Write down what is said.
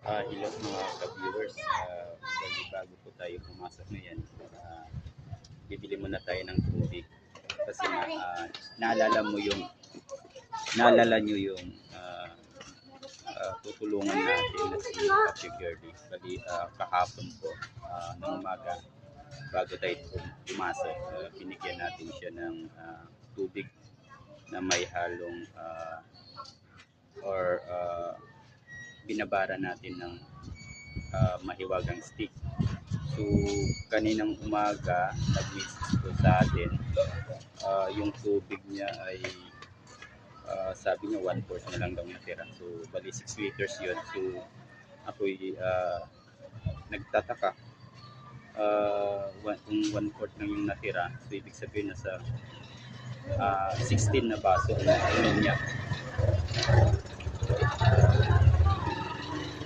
Hello mga ka-viewers. Bago po tayo pumasok ngayon, bibili muna tayo ng tubig. Kasi naalala mo yung naalala nyo yung tutulungan natin na si Ate Girlie. Bali, kahapon po ng umaga, bago tayo pumasok, binigyan natin siya ng tubig na may halong or binabara natin ng mahiwagang stick. So, kaninang umaga, nag-message po sa atin, yung tubig niya ay sabi niya 1/4 na lang daw natira. So, bali 6 liters yun. So, ako'y nagtataka. Kung 1/4 lang yung natira, so ibig sabihin nasa 16 na baso na inom niya.